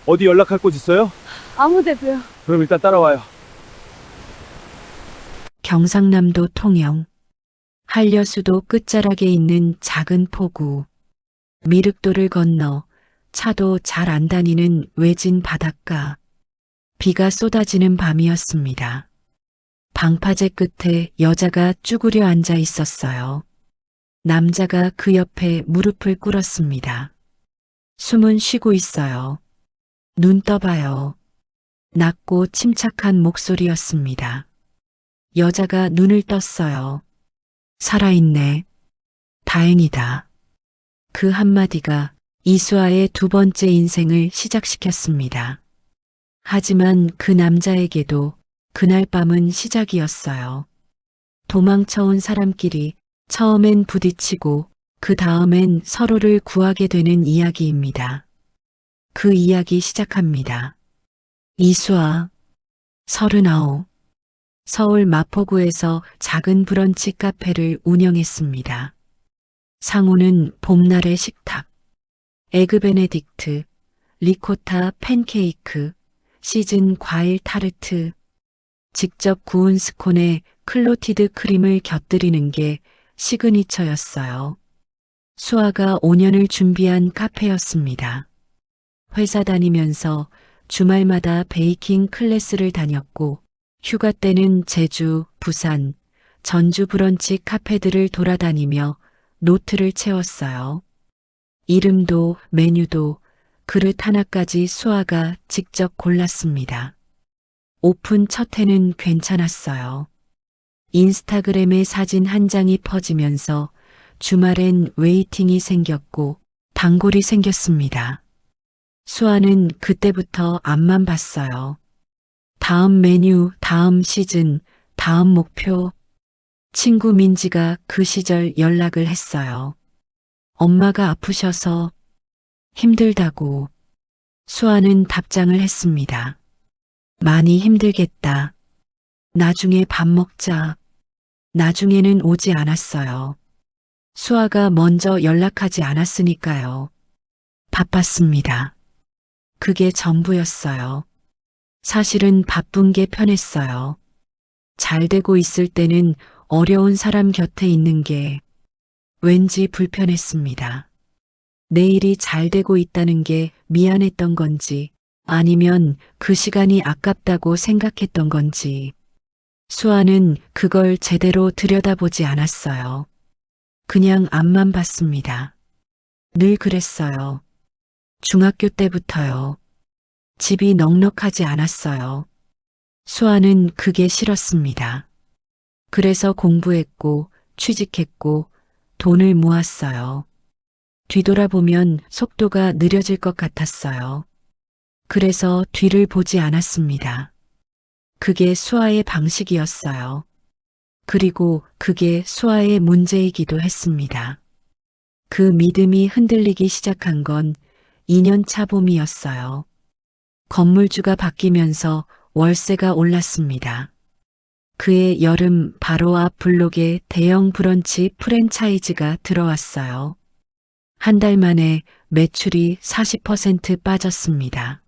어디 연락할 곳 있어요? 아무데도요. 그럼 일단 따라와요. 경상남도 통영, 한려수도 끝자락에 있는 작은 포구, 미륵도를 건너 차도 잘 안 다니는 외진 바닷가, 비가 쏟아지는 밤이었습니다. 방파제 끝에 여자가 쭈그려 앉아 있었어요. 남자가 그 옆에 무릎을 꿇었습니다. 숨은 쉬고 있어요. 눈 떠봐요. 낮고 침착한 목소리였습니다. 여자가 눈을 떴어요. 살아있네. 다행이다. 그 한마디가 이수아의 두 번째 인생을 시작시켰습니다. 하지만 그 남자에게도 그날 밤은 시작이었어요. 도망쳐온 사람끼리 처음엔 부딪히고 그 다음엔 서로를 구하게 되는 이야기입니다. 그 이야기 시작합니다. 이수아, 39, 서울 마포구에서 작은 브런치 카페를 운영했습니다. 상호는 봄날의 식탁, 에그 베네딕트, 리코타 팬케이크, 시즌 과일 타르트, 직접 구운 스콘에 클로티드 크림을 곁들이는 게 시그니처였어요. 수아가 5년을 준비한 카페였습니다. 회사 다니면서 주말마다 베이킹 클래스를 다녔고 휴가 때는 제주, 부산, 전주 브런치 카페들을 돌아다니며 노트를 채웠어요. 이름도 메뉴도 그릇 하나까지 수아가 직접 골랐습니다. 오픈 첫 해는 괜찮았어요. 인스타그램에 사진 한 장이 퍼지면서 주말엔 웨이팅이 생겼고 단골이 생겼습니다. 수아는 그때부터 앞만 봤어요. 다음 메뉴, 다음 시즌, 다음 목표. 친구 민지가 그 시절 연락을 했어요. 엄마가 아프셔서 힘들다고. 수아는 답장을 했습니다. 많이 힘들겠다. 나중에 밥 먹자. 나중에는 오지 않았어요. 수아가 먼저 연락하지 않았으니까요. 바빴습니다. 그게 전부였어요. 사실은 바쁜 게 편했어요. 잘 되고 있을 때는 어려운 사람 곁에 있는 게 왠지 불편했습니다. 내일이 잘 되고 있다는 게 미안했던 건지 아니면 그 시간이 아깝다고 생각했던 건지 수아는 그걸 제대로 들여다보지 않았어요. 그냥 앞만 봤습니다. 늘 그랬어요. 중학교 때부터요. 집이 넉넉하지 않았어요. 수아는 그게 싫었습니다. 그래서 공부했고 취직했고 돈을 모았어요. 뒤돌아보면 속도가 느려질 것 같았어요. 그래서 뒤를 보지 않았습니다. 그게 수아의 방식이었어요. 그리고 그게 수아의 문제이기도 했습니다. 그 믿음이 흔들리기 시작한 건 2년 차 봄이었어요. 건물주가 바뀌면서 월세가 올랐습니다. 그해 여름 바로 앞 블록에 대형 브런치 프랜차이즈가 들어왔어요. 한 달 만에 매출이 40% 빠졌습니다.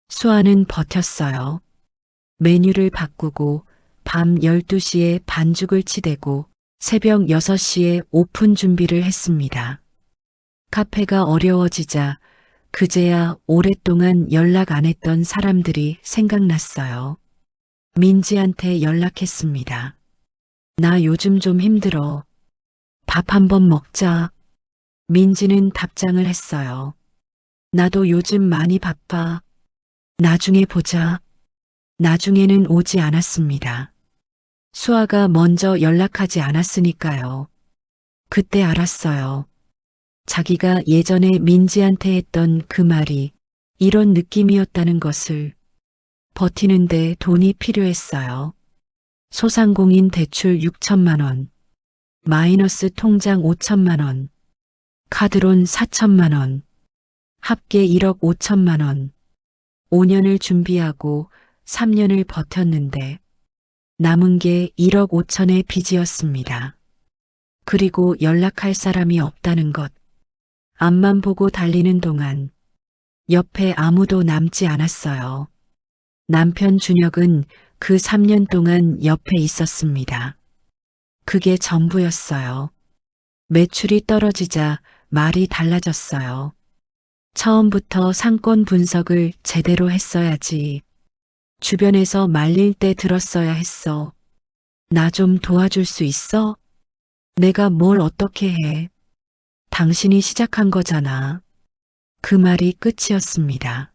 수아는 버텼어요. 메뉴를 바꾸고 밤 12시에 반죽을 치대고 새벽 6시에 오픈 준비를 했습니다. 카페가 어려워지자 그제야 오랫동안 연락 안 했던 사람들이 생각났어요. 민지한테 연락했습니다. 나 요즘 좀 힘들어. 밥 한번 먹자. 민지는 답장을 했어요. 나도 요즘 많이 바빠. 나중에 보자. 나중에는 오지 않았습니다. 수아가 먼저 연락하지 않았으니까요. 그때 알았어요. 자기가 예전에 민지한테 했던 그 말이 이런 느낌이었다는 것을. 버티는데 돈이 필요했어요. 소상공인 대출 6천만 원, 마이너스 통장 5천만 원, 카드론 4천만 원, 합계 1억 5천만 원. 5년을 준비하고 3년을 버텼는데 남은 게 1억 5천의 빚이었습니다. 그리고 연락할 사람이 없다는 것. 앞만 보고 달리는 동안 옆에 아무도 남지 않았어요. 남편 준혁은 그 3년 동안 옆에 있었습니다. 그게 전부였어요. 매출이 떨어지자 말이 달라졌어요. 처음부터 상권 분석을 제대로 했어야지. 주변에서 말릴 때 들었어야 했어. 나 좀 도와줄 수 있어? 내가 뭘 어떻게 해? 당신이 시작한 거잖아. 그 말이 끝이었습니다.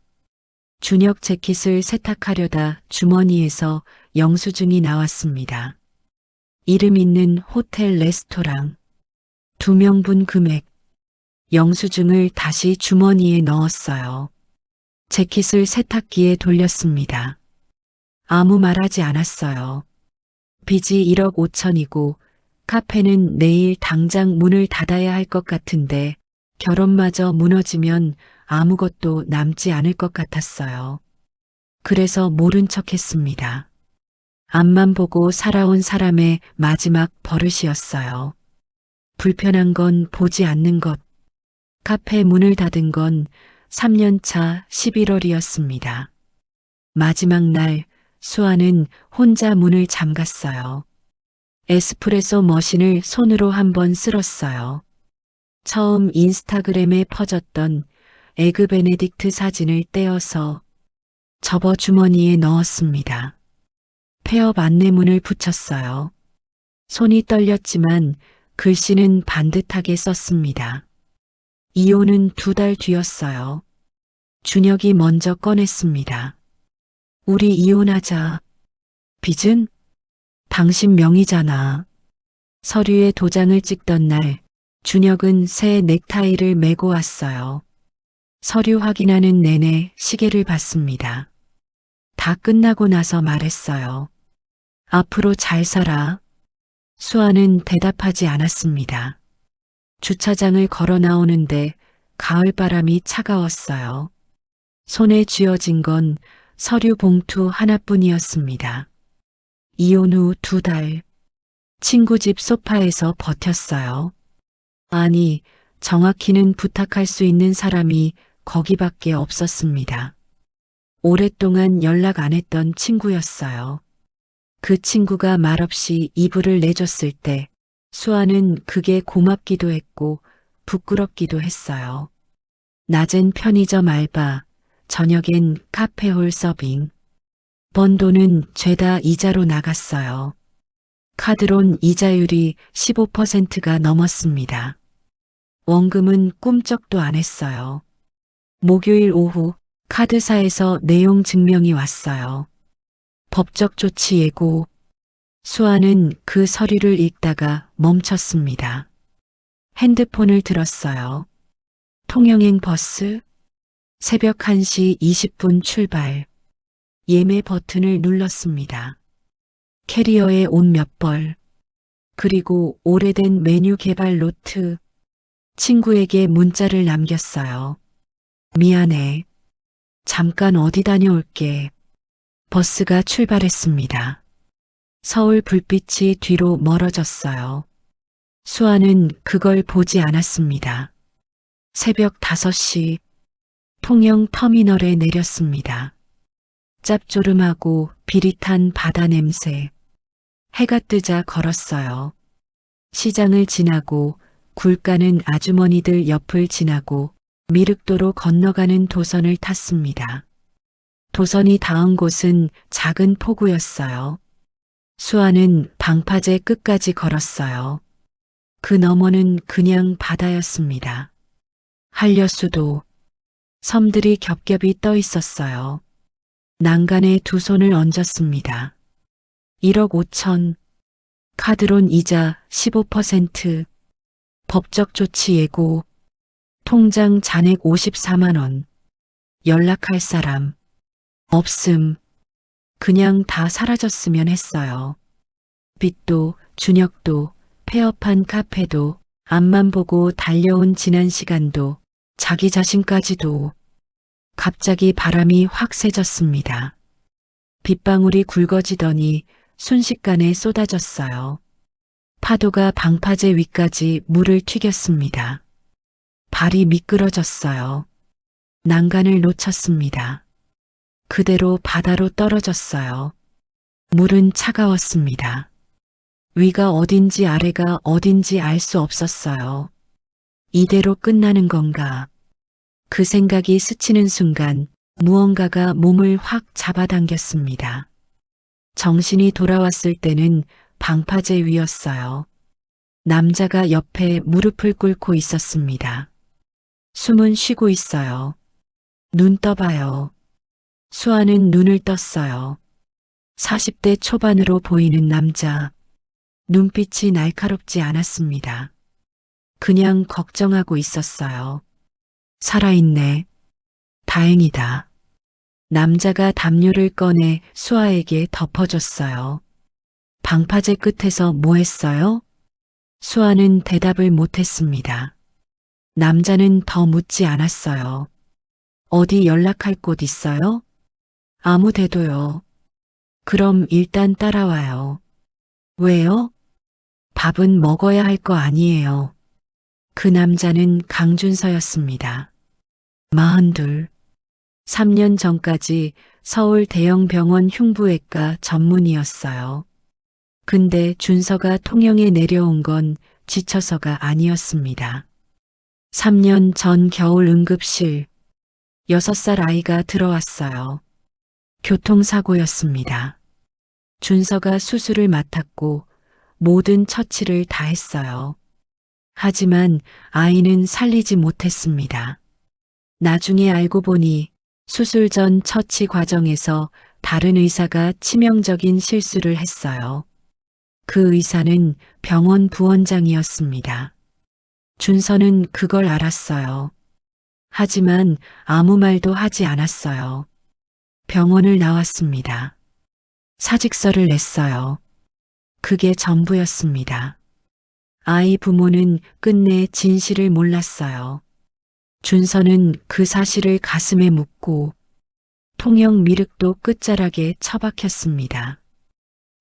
준혁 재킷을 세탁하려다 주머니에서 영수증이 나왔습니다. 이름 있는 호텔 레스토랑. 2명분 금액. 영수증을 다시 주머니에 넣었어요. 재킷을 세탁기에 돌렸습니다. 아무 말하지 않았어요. 빚이 1억 5천이고 카페는 내일 당장 문을 닫아야 할 것 같은데 결혼마저 무너지면 아무것도 남지 않을 것 같았어요. 그래서 모른 척 했습니다. 앞만 보고 살아온 사람의 마지막 버릇이었어요. 불편한 건 보지 않는 것. 카페 문을 닫은 건 3년차 11월이었습니다. 마지막 날 수아는 혼자 문을 잠갔어요. 에스프레소 머신을 손으로 한번 쓸었어요. 처음 인스타그램에 퍼졌던 에그 베네딕트 사진을 떼어서 접어 주머니에 넣었습니다. 폐업 안내문을 붙였어요. 손이 떨렸지만 글씨는 반듯하게 썼습니다. 이혼은 2달 뒤였어요. 준혁이 먼저 꺼냈습니다. 우리 이혼하자. 빚은? 당신 명의잖아. 서류에 도장을 찍던 날 준혁은 새 넥타이를 메고 왔어요. 서류 확인하는 내내 시계를 봤습니다. 다 끝나고 나서 말했어요. 앞으로 잘 살아. 수아는 대답하지 않았습니다. 주차장을 걸어 나오는데 가을바람이 차가웠어요. 손에 쥐어진 건 서류 봉투 하나뿐이었습니다. 이혼 후 2달. 친구 집 소파에서 버텼어요. 아니, 정확히는 부탁할 수 있는 사람이 거기밖에 없었습니다. 오랫동안 연락 안 했던 친구였어요. 그 친구가 말없이 이불을 내줬을 때 수아는 그게 고맙기도 했고 부끄럽기도 했어요. 낮엔 편의점 알바, 저녁엔 카페홀 서빙. 번 돈은 죄다 이자로 나갔어요. 카드론 이자율이 15%가 넘었습니다. 원금은 꿈쩍도 안 했어요. 목요일 오후 카드사에서 내용 증명이 왔어요. 법적 조치 예고. 수아는 그 서류를 읽다가 멈췄습니다. 핸드폰을 들었어요. 통영행 버스. 새벽 1시 20분 출발. 예매 버튼을 눌렀습니다. 캐리어에 옷 몇 벌. 그리고 오래된 메뉴 개발 노트. 친구에게 문자를 남겼어요. 미안해. 잠깐 어디 다녀올게. 버스가 출발했습니다. 서울 불빛이 뒤로 멀어졌어요. 수아는 그걸 보지 않았습니다. 새벽 5시 통영 터미널에 내렸습니다. 짭조름하고 비릿한 바다 냄새. 해가 뜨자 걸었어요. 시장을 지나고 굴 까는 아주머니들 옆을 지나고 미륵도로 건너가는 도선을 탔습니다. 도선이 닿은 곳은 작은 포구였어요. 수아는 방파제 끝까지 걸었어요. 그 너머는 그냥 바다였습니다. 한려수도, 섬들이 겹겹이 떠 있었어요. 난간에 2 손을 얹었습니다. 1억 5천, 카드론 이자 15%, 법적 조치 예고, 통장 잔액 54만 원, 연락할 사람, 없음. 그냥 다 사라졌으면 했어요. 빚도, 준혁도, 폐업한 카페도, 앞만 보고 달려온 지난 시간도, 자기 자신까지도. 갑자기 바람이 확 세졌습니다. 빗방울이 굵어지더니 순식간에 쏟아졌어요. 파도가 방파제 위까지 물을 튀겼습니다. 발이 미끄러졌어요. 난간을 놓쳤습니다. 그대로 바다로 떨어졌어요. 물은 차가웠습니다. 위가 어딘지 아래가 어딘지 알 수 없었어요. 이대로 끝나는 건가? 그 생각이 스치는 순간 무언가가 몸을 확 잡아당겼습니다. 정신이 돌아왔을 때는 방파제 위였어요. 남자가 옆에 무릎을 꿇고 있었습니다. 숨은 쉬고 있어요. 눈 떠봐요. 수아는 눈을 떴어요. 40대 초반으로 보이는 남자. 눈빛이 날카롭지 않았습니다. 그냥 걱정하고 있었어요. 살아있네. 다행이다. 남자가 담요를 꺼내 수아에게 덮어줬어요. 방파제 끝에서 뭐 했어요? 수아는 대답을 못했습니다. 남자는 더 묻지 않았어요. 어디 연락할 곳 있어요? 아무 데도요. 그럼 일단 따라와요. 왜요? 밥은 먹어야 할 거 아니에요. 그 남자는 강준서였습니다. 42. 3년 전까지 서울 대형 병원 흉부외과 전문의였어요. 근데 준서가 통영에 내려온 건 지쳐서가 아니었습니다. 3년 전 겨울 응급실 6살 아이가 들어왔어요. 교통사고였습니다. 준서가 수술을 맡았고 모든 처치를 다 했어요. 하지만 아이는 살리지 못했습니다. 나중에 알고 보니 수술 전 처치 과정에서 다른 의사가 치명적인 실수를 했어요. 그 의사는 병원 부원장이었습니다. 준서는 그걸 알았어요. 하지만 아무 말도 하지 않았어요. 병원을 나왔습니다. 사직서를 냈어요. 그게 전부였습니다. 아이 부모는 끝내 진실을 몰랐어요. 준서는 그 사실을 가슴에 묻고 통영 미륵도 끝자락에 처박혔습니다.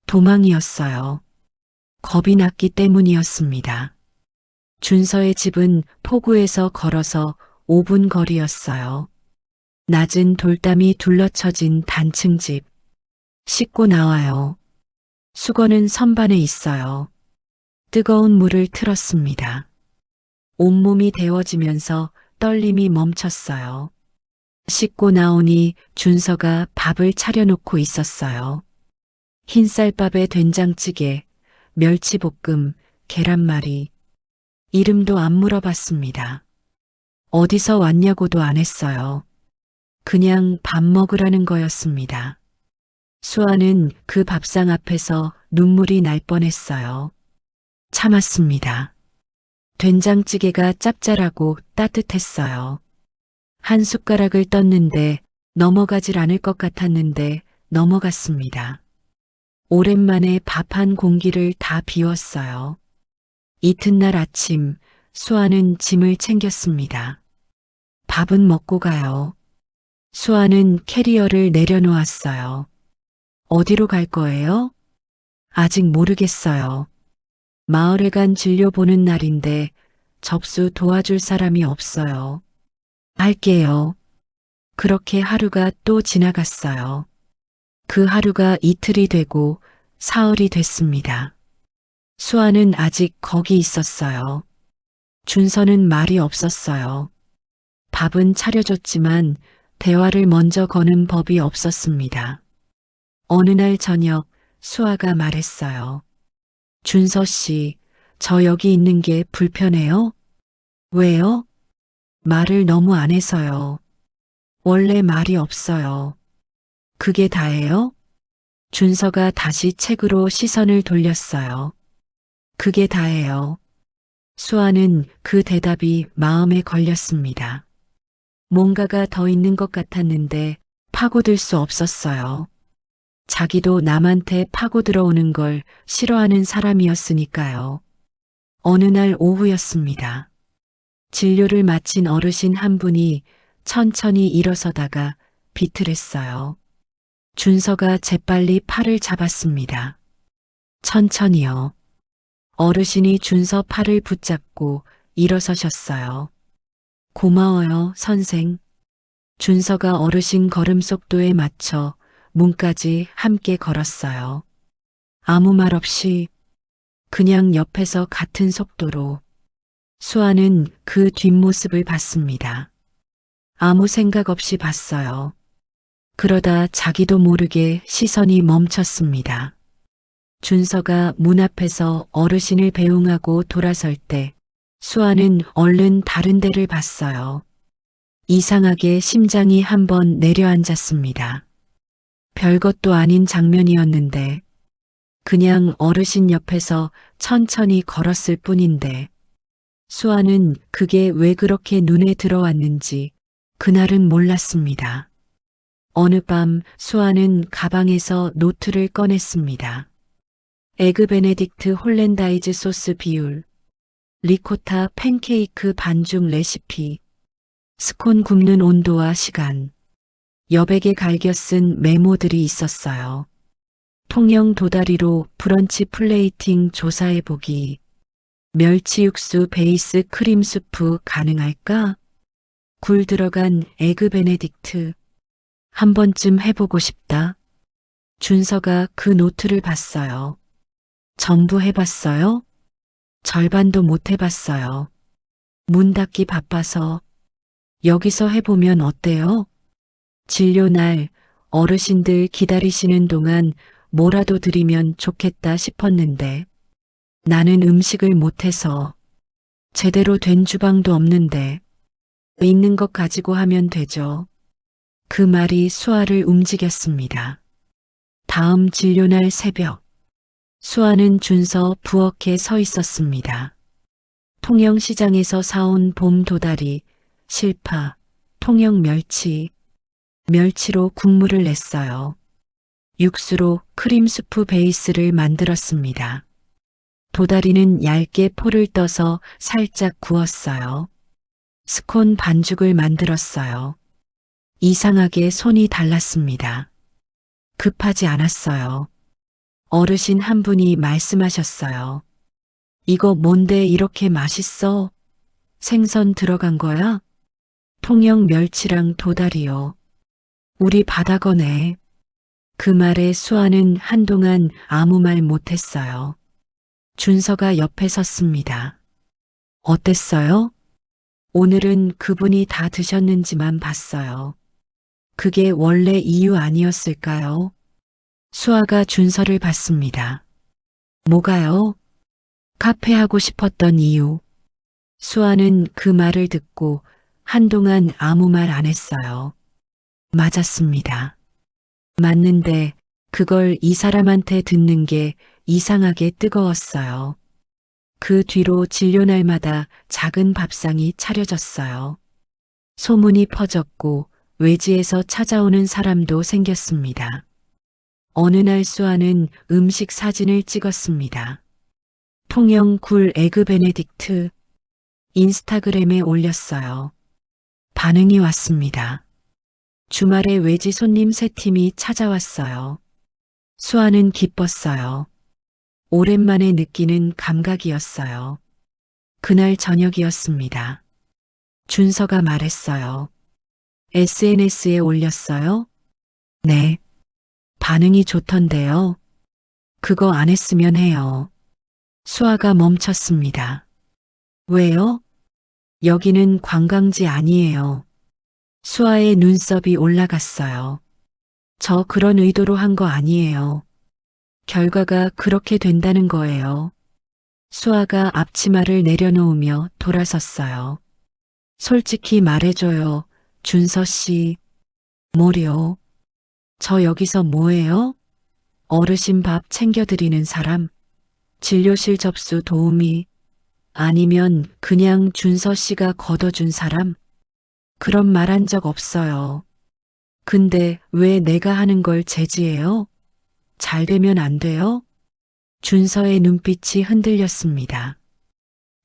도망이었어요. 겁이 났기 때문이었습니다. 준서의 집은 포구에서 걸어서 5분 거리였어요. 낮은 돌담이 둘러쳐진 단층 집. 씻고 나와요. 수건은 선반에 있어요. 뜨거운 물을 틀었습니다. 온몸이 데워지면서 떨림이 멈췄어요. 씻고 나오니 준서가 밥을 차려놓고 있었어요. 흰쌀밥에 된장찌개, 멸치볶음, 계란말이. 이름도 안 물어봤습니다. 어디서 왔냐고도 안 했어요. 그냥 밥 먹으라는 거였습니다. 수아는 그 밥상 앞에서 눈물이 날 뻔했어요. 참았습니다. 된장찌개가 짭짤하고 따뜻했어요. 한 숟가락을 떴는데 넘어가질 않을 것 같았는데 넘어갔습니다. 오랜만에 밥 한 공기를 다 비웠어요. 이튿날 아침 수아는 짐을 챙겼습니다. 밥은 먹고 가요. 수아는 캐리어를 내려놓았어요. 어디로 갈 거예요? 아직 모르겠어요. 마을회관 진료 보는 날인데 접수 도와줄 사람이 없어요. 할게요. 그렇게 하루가 또 지나갔어요. 그 하루가 이틀이 되고 사흘이 됐습니다. 수아는 아직 거기 있었어요. 준서는 말이 없었어요. 밥은 차려줬지만 대화를 먼저 거는 법이 없었습니다. 어느 날 저녁 수아가 말했어요. 준서 씨, 저 여기 있는 게 불편해요? 왜요? 말을 너무 안 해서요. 원래 말이 없어요. 그게 다예요? 준서가 다시 책으로 시선을 돌렸어요. 그게 다예요. 수아는 그 대답이 마음에 걸렸습니다. 뭔가가 더 있는 것 같았는데 파고들 수 없었어요. 자기도 남한테 파고 들어오는 걸 싫어하는 사람이었으니까요. 어느 날 오후였습니다. 진료를 마친 어르신 한 분이 천천히 일어서다가 비틀했어요. 준서가 재빨리 팔을 잡았습니다. 천천히요. 어르신이 준서 팔을 붙잡고 일어서셨어요. 고마워요, 선생. 준서가 어르신 걸음 속도에 맞춰 문까지 함께 걸었어요. 아무 말 없이 그냥 옆에서 같은 속도로. 수아는 그 뒷모습을 봤습니다. 아무 생각 없이 봤어요. 그러다 자기도 모르게 시선이 멈췄습니다. 준서가 문 앞에서 어르신을 배웅하고 돌아설 때 수아는 얼른 다른 데를 봤어요. 이상하게 심장이 한번 내려앉았습니다. 별것도 아닌 장면이었는데 그냥 어르신 옆에서 천천히 걸었을 뿐인데 수아는 그게 왜 그렇게 눈에 들어왔는지 그날은 몰랐습니다. 어느 밤 수아는 가방에서 노트를 꺼냈습니다. 에그 베네딕트 홀랜다이즈 소스 비율, 리코타 팬케이크 반죽 레시피, 스콘 굽는 온도와 시간, 여백에 갈겨 쓴 메모들이 있었어요. 통영 도다리로 브런치 플레이팅 조사해보기, 멸치 육수 베이스 크림 수프 가능할까? 굴 들어간 에그 베네딕트. 한 번쯤 해보고 싶다. 준서가 그 노트를 봤어요. 전부 해봤어요? 절반도 못 해봤어요. 문 닫기 바빠서. 여기서 해보면 어때요? 진료날 어르신들 기다리시는 동안 뭐라도 드리면 좋겠다 싶었는데 나는 음식을 못해서 제대로 된 주방도 없는데 있는 것 가지고 하면 되죠. 그 말이 수아를 움직였습니다. 다음 진료날 새벽 수아는 준서 부엌에 서 있었습니다. 통영시장에서 사온 봄 도다리, 실파, 통영 멸치, 멸치로 국물을 냈어요. 육수로 크림 수프 베이스를 만들었습니다. 도다리는 얇게 포를 떠서 살짝 구웠어요. 스콘 반죽을 만들었어요. 이상하게 손이 달랐습니다. 급하지 않았어요. 어르신 한 분이 말씀하셨어요. 이거 뭔데 이렇게 맛있어? 생선 들어간 거야? 통영 멸치랑 도다리요. 우리 바다 거네. 그 말에 수아는 한동안 아무 말 못했어요. 준서가 옆에 섰습니다. 어땠어요? 오늘은 그분이 다 드셨는지만 봤어요. 그게 원래 이유 아니었을까요? 수아가 준서를 봤습니다. 뭐가요? 카페 하고 싶었던 이유. 수아는 그 말을 듣고 한동안 아무 말 안 했어요. 맞았습니다. 맞는데 그걸 이 사람한테 듣는 게 이상하게 뜨거웠어요. 그 뒤로 진료날마다 작은 밥상이 차려졌어요. 소문이 퍼졌고 외지에서 찾아오는 사람도 생겼습니다. 어느 날 수아는 음식 사진을 찍었습니다. 통영 굴 에그 베네딕트 인스타그램에 올렸어요. 반응이 왔습니다. 주말에 외지 손님 3팀이 찾아왔어요. 수아는 기뻤어요. 오랜만에 느끼는 감각이었어요. 그날 저녁이었습니다. 준서가 말했어요. SNS에 올렸어요? 네. 반응이 좋던데요. 그거 안 했으면 해요. 수아가 멈췄습니다. 왜요? 여기는 관광지 아니에요. 수아의 눈썹이 올라갔어요. 저 그런 의도로 한 거 아니에요. 결과가 그렇게 된다는 거예요. 수아가 앞치마를 내려놓으며 돌아섰어요. 솔직히 말해줘요, 준서 씨. 뭐려? 저 여기서 뭐해요? 어르신 밥 챙겨드리는 사람? 진료실 접수 도우미? 아니면 그냥 준서 씨가 걷어준 사람? 그런 말 한 적 없어요. 근데 왜 내가 하는 걸 제지해요? 잘 되면 안 돼요? 준서의 눈빛이 흔들렸습니다.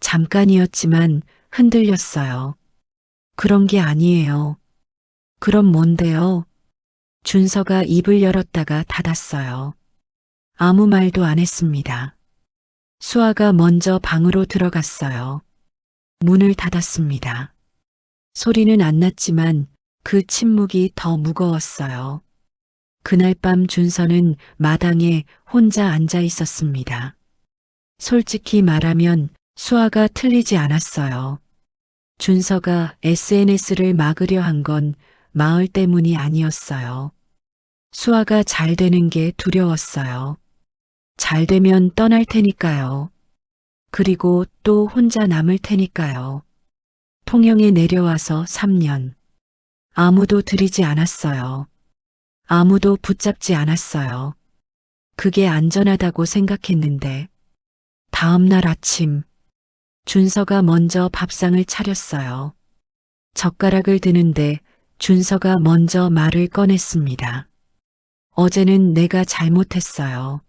잠깐이었지만 흔들렸어요. 그런 게 아니에요. 그럼 뭔데요? 준서가 입을 열었다가 닫았어요. 아무 말도 안 했습니다. 수아가 먼저 방으로 들어갔어요. 문을 닫았습니다. 소리는 안 났지만 그 침묵이 더 무거웠어요. 그날 밤 준서는 마당에 혼자 앉아 있었습니다. 솔직히 말하면 수아가 틀리지 않았어요. 준서가 SNS를 막으려 한 건 마을 때문이 아니었어요. 수아가 잘 되는 게 두려웠어요. 잘 되면 떠날 테니까요. 그리고 또 혼자 남을 테니까요. 통영에 내려와서 3년. 아무도 들이지 않았어요. 아무도 붙잡지 않았어요. 그게 안전하다고 생각했는데 다음 날 아침 준서가 먼저 밥상을 차렸어요. 젓가락을 드는데 준서가 먼저 말을 꺼냈습니다. 어제는 내가 잘못했어요.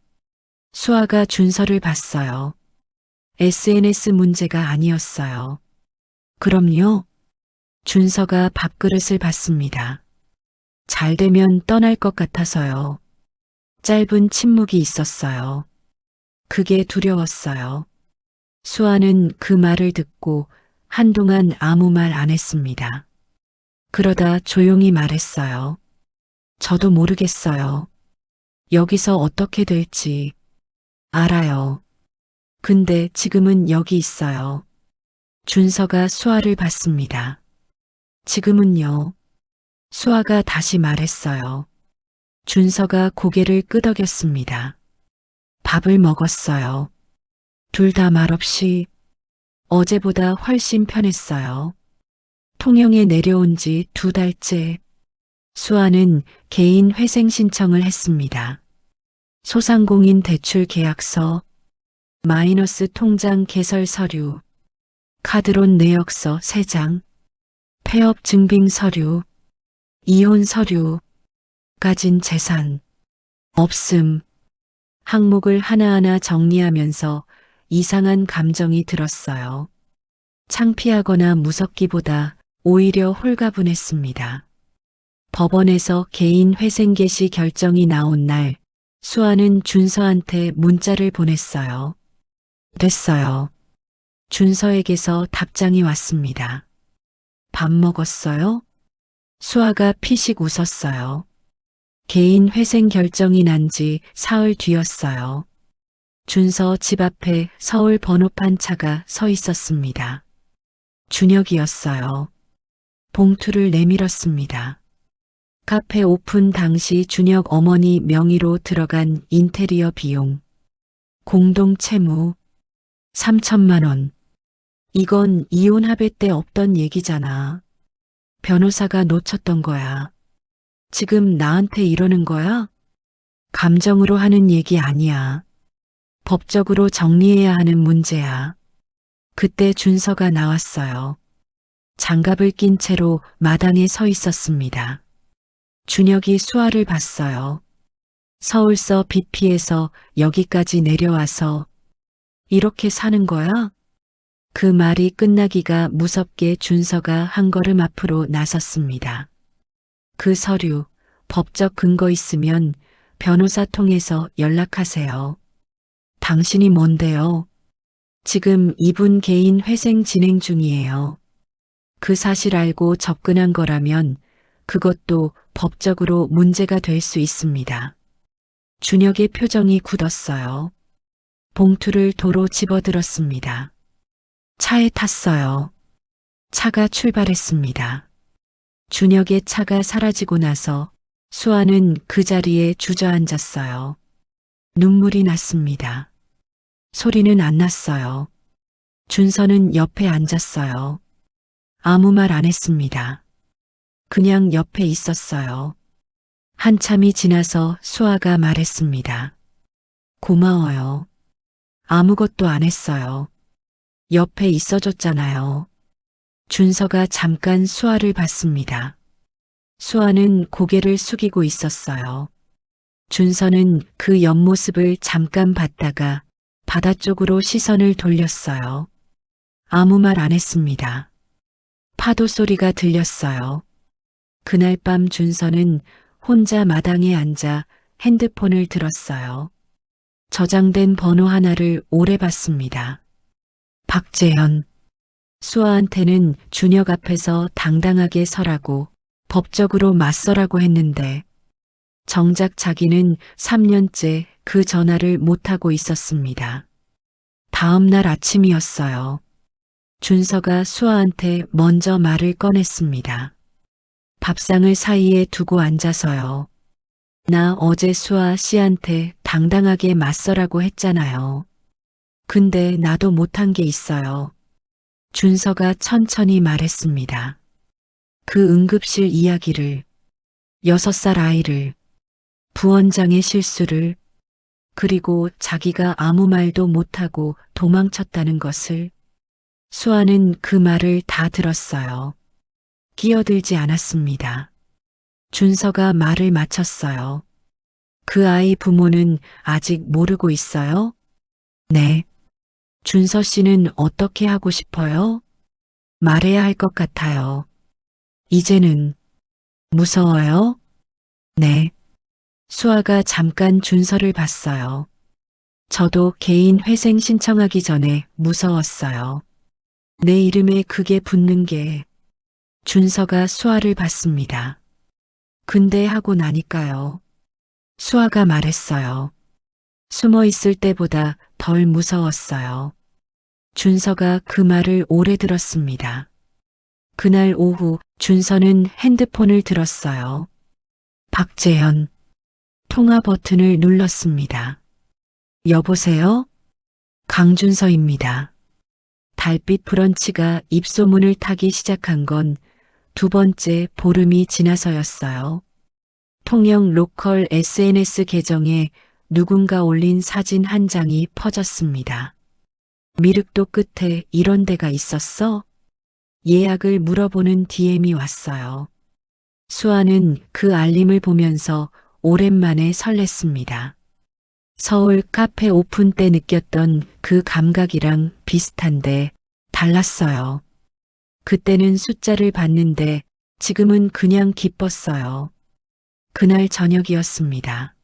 수아가 준서를 봤어요. SNS 문제가 아니었어요. 그럼요. 준서가 밥그릇을 받습니다. 잘 되면 떠날 것 같아서요. 짧은 침묵이 있었어요. 그게 두려웠어요. 수아는 그 말을 듣고 한동안 아무 말 안 했습니다. 그러다 조용히 말했어요. 저도 모르겠어요. 여기서 어떻게 될지 알아요. 근데 지금은 여기 있어요. 준서가 수아를 봤습니다. 지금은요. 수아가 다시 말했어요. 준서가 고개를 끄덕였습니다. 밥을 먹었어요. 둘 다 말없이 어제보다 훨씬 편했어요. 통영에 내려온 지 2달째. 수아는 개인 회생 신청을 했습니다. 소상공인 대출 계약서, 마이너스 통장 개설 서류, 카드론 내역서 3장, 폐업 증빙 서류, 이혼 서류, 가진 재산, 없음. 항목을 하나하나 정리하면서 이상한 감정이 들었어요. 창피하거나 무섭기보다 오히려 홀가분했습니다. 법원에서 개인 회생 개시 결정이 나온 날, 수아는 준서한테 문자를 보냈어요. 됐어요. 준서에게서 답장이 왔습니다. 밥 먹었어요? 수아가 피식 웃었어요. 개인 회생 결정이 난 지 사흘 뒤였어요. 준서 집 앞에 서울 번호판 차가 서 있었습니다. 준혁이었어요. 봉투를 내밀었습니다. 카페 오픈 당시 준혁 어머니 명의로 들어간 인테리어 비용, 공동 채무 3천만 원. 이건 이혼 합의 때 없던 얘기잖아. 변호사가 놓쳤던 거야. 지금 나한테 이러는 거야? 감정으로 하는 얘기 아니야. 법적으로 정리해야 하는 문제야. 그때 준서가 나왔어요. 장갑을 낀 채로 마당에 서 있었습니다. 준혁이 수아를 봤어요. 서울서 빚 피해서 여기까지 내려와서 이렇게 사는 거야? 그 말이 끝나기가 무섭게 준서가 한 걸음 앞으로 나섰습니다. 그 서류, 법적 근거 있으면 변호사 통해서 연락하세요. 당신이 뭔데요? 지금 이분 개인 회생 진행 중이에요. 그 사실 알고 접근한 거라면 그것도 법적으로 문제가 될 수 있습니다. 준혁의 표정이 굳었어요. 봉투를 도로 집어들었습니다. 차에 탔어요. 차가 출발했습니다. 준혁의 차가 사라지고 나서 수아는 그 자리에 주저앉았어요. 눈물이 났습니다. 소리는 안 났어요. 준서는 옆에 앉았어요. 아무 말 안 했습니다. 그냥 옆에 있었어요. 한참이 지나서 수아가 말했습니다. 고마워요. 아무것도 안 했어요. 옆에 있어줬잖아요. 준서가 잠깐 수아를 봤습니다. 수아는 고개를 숙이고 있었어요. 준서는 그 옆모습을 잠깐 봤다가 바다 쪽으로 시선을 돌렸어요. 아무 말 안 했습니다. 파도 소리가 들렸어요. 그날 밤 준서는 혼자 마당에 앉아 핸드폰을 들었어요. 저장된 번호 하나를 오래 봤습니다. 박재현. 수아한테는 준혁 앞에서 당당하게 서라고 법적으로 맞서라고 했는데 정작 자기는 3년째 그 전화를 못하고 있었습니다. 다음 날 아침이었어요. 준서가 수아한테 먼저 말을 꺼냈습니다. 밥상을 사이에 두고 앉아서요. 나 어제 수아 씨한테 당당하게 맞서라고 했잖아요. 근데 나도 못한 게 있어요. 준서가 천천히 말했습니다. 그 응급실 이야기를, 6살 아이를, 부원장의 실수를, 그리고 자기가 아무 말도 못하고 도망쳤다는 것을. 수아는 그 말을 다 들었어요. 끼어들지 않았습니다. 준서가 말을 마쳤어요. 그 아이 부모는 아직 모르고 있어요? 네. 준서 씨는 어떻게 하고 싶어요? 말해야 할 것 같아요. 이제는 무서워요? 네. 수아가 잠깐 준서를 봤어요. 저도 개인 회생 신청하기 전에 무서웠어요. 내 이름에 그게 붙는 게. 준서가 수아를 봤습니다. 근데 하고 나니까요. 수아가 말했어요. 숨어 있을 때보다 덜 무서웠어요. 준서가 그 말을 오래 들었습니다. 그날 오후 준서는 핸드폰을 들었어요. 박재현. 통화 버튼을 눌렀습니다. 여보세요? 강준서입니다. 달빛 브런치가 입소문을 타기 시작한 건 2번째 보름이 지나서였어요. 통영 로컬 SNS 계정에 누군가 올린 사진 한 장이 퍼졌습니다. 미륵도 끝에 이런 데가 있었어? 예약을 물어보는 DM이 왔어요. 수아는 그 알림을 보면서 오랜만에 설렜습니다. 서울 카페 오픈 때 느꼈던 그 감각이랑 비슷한데 달랐어요. 그때는 숫자를 봤는데 지금은 그냥 기뻤어요. 그날 저녁이었습니다.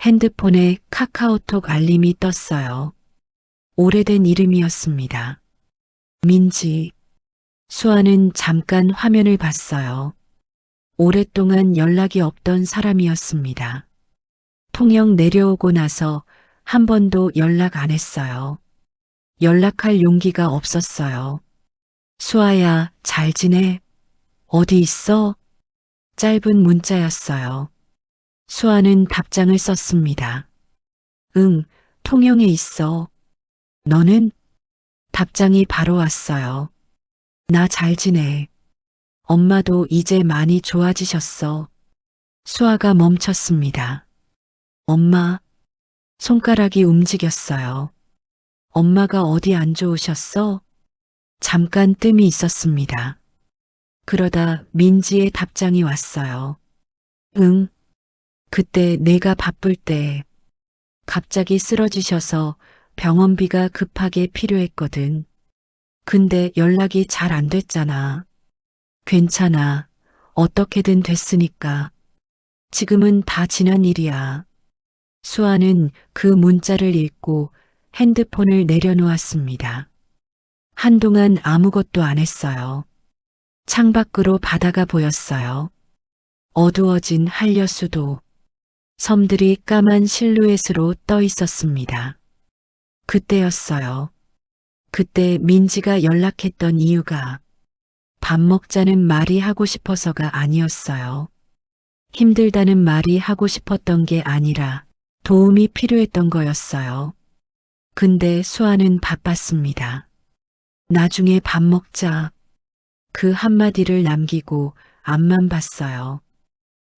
핸드폰에 카카오톡 알림이 떴어요. 오래된 이름이었습니다. 민지. 수아는 잠깐 화면을 봤어요. 오랫동안 연락이 없던 사람이었습니다. 통영 내려오고 나서 한 번도 연락 안 했어요. 연락할 용기가 없었어요. 수아야, 잘 지내? 어디 있어? 짧은 문자였어요. 수아는 답장을 썼습니다. 응, 통영에 있어. 너는? 답장이 바로 왔어요. 나 잘 지내. 엄마도 이제 많이 좋아지셨어. 수아가 멈췄습니다. 엄마, 손가락이 움직였어요. 엄마가 어디 안 좋으셨어? 잠깐 뜸이 있었습니다. 그러다 민지의 답장이 왔어요. 응, 그때 내가 바쁠 때 갑자기 쓰러지셔서 병원비가 급하게 필요했거든. 근데 연락이 잘 안 됐잖아. 괜찮아. 어떻게든 됐으니까. 지금은 다 지난 일이야. 수아는 그 문자를 읽고 핸드폰을 내려놓았습니다. 한동안 아무것도 안 했어요. 창밖으로 바다가 보였어요. 어두워진 한려수도, 섬들이 까만 실루엣으로 떠 있었습니다. 그때였어요. 그때 민지가 연락했던 이유가 밥 먹자는 말이 하고 싶어서가 아니었어요. 힘들다는 말이 하고 싶었던 게 아니라 도움이 필요했던 거였어요. 근데 수아는 바빴습니다. 나중에 밥 먹자. 그 한마디를 남기고 앞만 봤어요.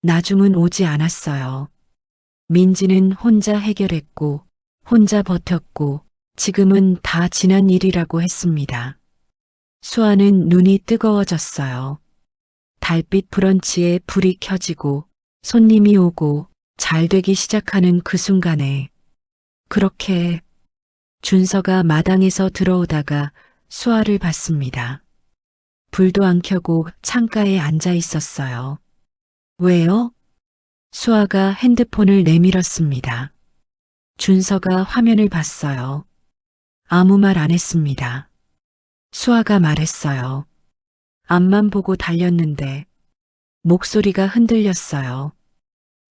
나중은 오지 않았어요. 민지는 혼자 해결했고, 혼자 버텼고, 지금은 다 지난 일이라고 했습니다. 수아는 눈이 뜨거워졌어요. 달빛 브런치에 불이 켜지고, 손님이 오고, 잘 되기 시작하는 그 순간에, 그렇게 준서가 마당에서 들어오다가 수아를 봤습니다. 불도 안 켜고 창가에 앉아 있었어요. 왜요? 수아가 핸드폰을 내밀었습니다. 준서가 화면을 봤어요. 아무 말 안 했습니다. 수아가 말했어요. 앞만 보고 달렸는데 목소리가 흔들렸어요.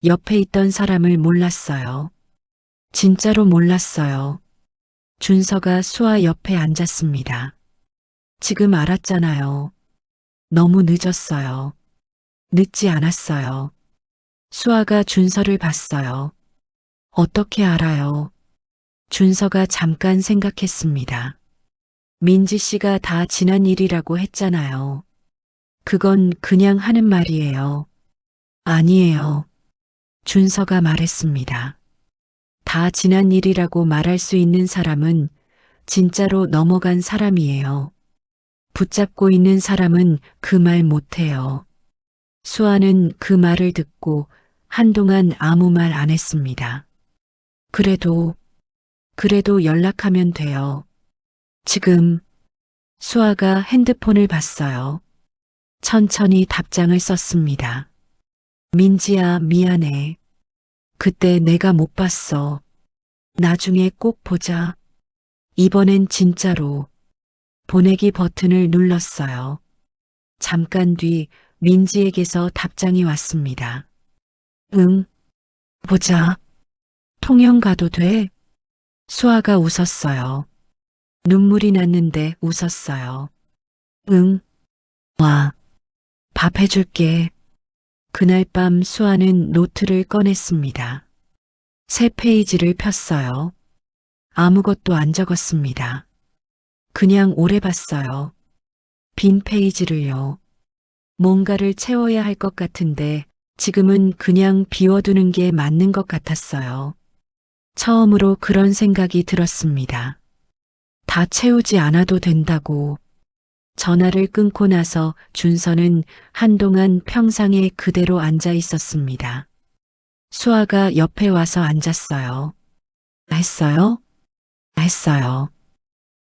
옆에 있던 사람을 몰랐어요. 진짜로 몰랐어요. 준서가 수아 옆에 앉았습니다. 지금 알았잖아요. 너무 늦었어요. 늦지 않았어요. 수아가 준서를 봤어요. 어떻게 알아요? 준서가 잠깐 생각했습니다. 민지 씨가 다 지난 일이라고 했잖아요. 그건 그냥 하는 말이에요. 아니에요. 준서가 말했습니다. 다 지난 일이라고 말할 수 있는 사람은 진짜로 넘어간 사람이에요. 붙잡고 있는 사람은 그 말 못해요. 수아는 그 말을 듣고 한동안 아무 말 안 했습니다. 그래도 연락하면 돼요. 지금 수아가 핸드폰을 봤어요. 천천히 답장을 썼습니다. 민지야, 미안해. 그때 내가 못 봤어. 나중에 꼭 보자. 이번엔 진짜로. 보내기 버튼을 눌렀어요. 잠깐 뒤 민지에게서 답장이 왔습니다. 응, 보자. 통영 가도 돼? 수아가 웃었어요. 눈물이 났는데 웃었어요. 응, 와. 밥 해줄게. 그날 밤 수아는 노트를 꺼냈습니다. 새 페이지를 폈어요. 아무것도 안 적었습니다. 그냥 오래 봤어요. 빈 페이지를요. 뭔가를 채워야 할 것 같은데 지금은 그냥 비워두는 게 맞는 것 같았어요. 처음으로 그런 생각이 들었습니다. 다 채우지 않아도 된다고. 전화를 끊고 나서 준서는 한동안 평상에 그대로 앉아 있었습니다. 수아가 옆에 와서 앉았어요. 했어요? 했어요.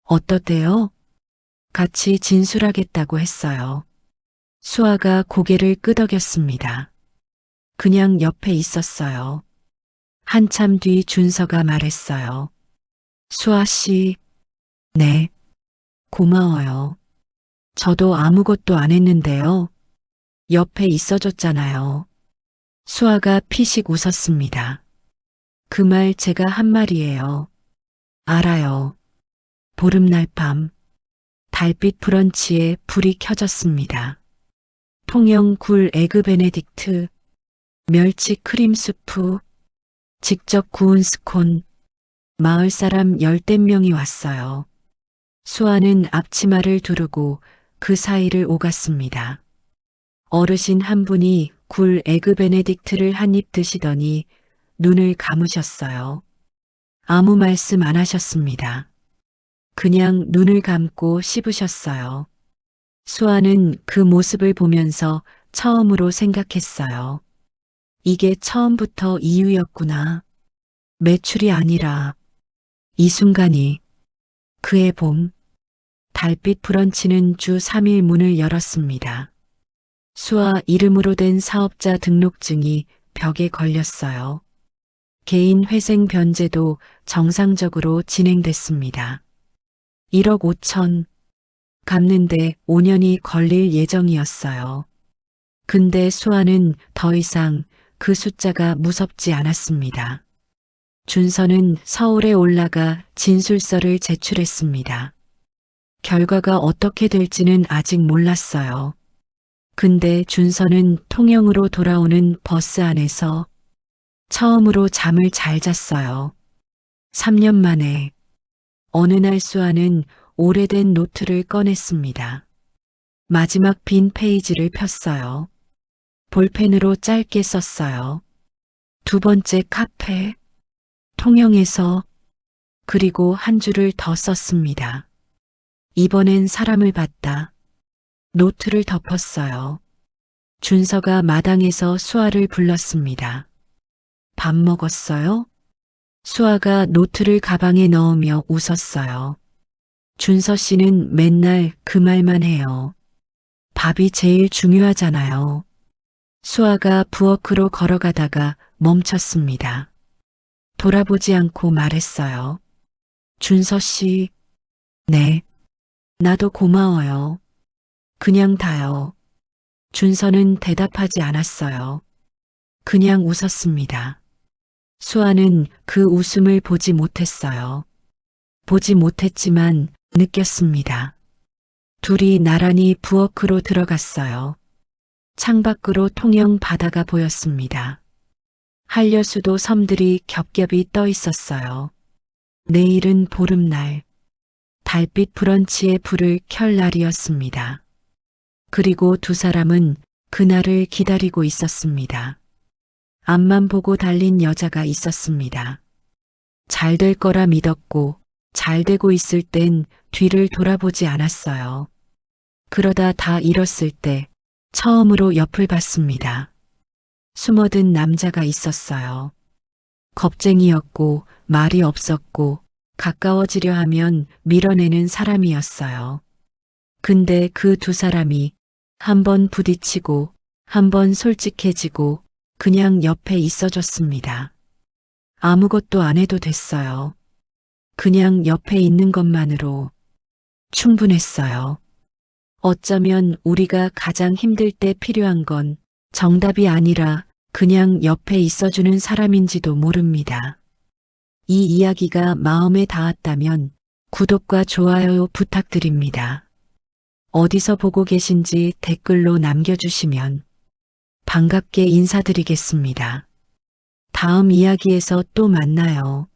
어떻대요? 같이 진술하겠다고 했어요. 수아가 고개를 끄덕였습니다. 그냥 옆에 있었어요. 한참 뒤 준서가 말했어요. 수아 씨, 네, 고마워요. 저도 아무것도 안 했는데요. 옆에 있어줬잖아요. 수아가 피식 웃었습니다. 그 말 제가 한 말이에요. 알아요. 보름날 밤, 달빛 브런치에 불이 켜졌습니다. 통영 굴 에그 베네딕트, 멸치 크림 수프, 직접 구운 스콘, 마을 사람 열댓 명이 왔어요. 수아는 앞치마를 두르고 그 사이를 오갔습니다. 어르신 한 분이 굴 에그 베네딕트를 한 입 드시더니 눈을 감으셨어요. 아무 말씀 안 하셨습니다. 그냥 눈을 감고 씹으셨어요. 수아는 그 모습을 보면서 처음으로 생각했어요. 이게 처음부터 이유였구나. 매출이 아니라 이 순간이 그의 봄. 달빛 브런치는 주 3일 문을 열었습니다. 수아 이름으로 된 사업자 등록증이 벽에 걸렸어요. 개인 회생 변제도 정상적으로 진행됐습니다. 1억 5천 갚는데 5년이 걸릴 예정이었어요. 근데 수아는 더 이상 그 숫자가 무섭지 않았습니다. 준서는 서울에 올라가 진술서를 제출했습니다. 결과가 어떻게 될지는 아직 몰랐어요. 근데 준서는 통영으로 돌아오는 버스 안에서 처음으로 잠을 잘 잤어요. 3년 만에 어느 날 수아는 오래된 노트를 꺼냈습니다. 마지막 빈 페이지를 폈어요. 볼펜으로 짧게 썼어요. 두 번째 카페, 통영에서, 그리고 한 줄을 더 썼습니다. 이번엔 사람을 봤다. 노트를 덮었어요. 준서가 마당에서 수아를 불렀습니다. 밥 먹었어요? 수아가 노트를 가방에 넣으며 웃었어요. 준서 씨는 맨날 그 말만 해요. 밥이 제일 중요하잖아요. 수아가 부엌으로 걸어가다가 멈췄습니다. 돌아보지 않고 말했어요. 준서 씨, 네. 나도 고마워요. 그냥 다요. 준서는 대답하지 않았어요. 그냥 웃었습니다. 수아는 그 웃음을 보지 못했어요. 보지 못했지만 느꼈습니다. 둘이 나란히 부엌으로 들어갔어요. 창밖으로 통영 바다가 보였습니다. 한려수도 섬들이 겹겹이 떠 있었어요. 내일은 보름날. 달빛 브런치에 불을 켤 날이었습니다. 그리고 두 사람은 그날을 기다리고 있었습니다. 앞만 보고 달린 여자가 있었습니다. 잘 될 거라 믿었고 잘 되고 있을 땐 뒤를 돌아보지 않았어요. 그러다 다 잃었을 때 처음으로 옆을 봤습니다. 숨어든 남자가 있었어요. 겁쟁이였고 말이 없었고 가까워지려 하면 밀어내는 사람이었어요. 근데 그 두 사람이 한 번 부딪히고 한 번 솔직해지고 그냥 옆에 있어줬습니다. 아무것도 안 해도 됐어요. 그냥 옆에 있는 것만으로 충분했어요. 어쩌면 우리가 가장 힘들 때 필요한 건 정답이 아니라 그냥 옆에 있어주는 사람인지도 모릅니다. 이 이야기가 마음에 닿았다면 구독과 좋아요 부탁드립니다. 어디서 보고 계신지 댓글로 남겨주시면 반갑게 인사드리겠습니다. 다음 이야기에서 또 만나요.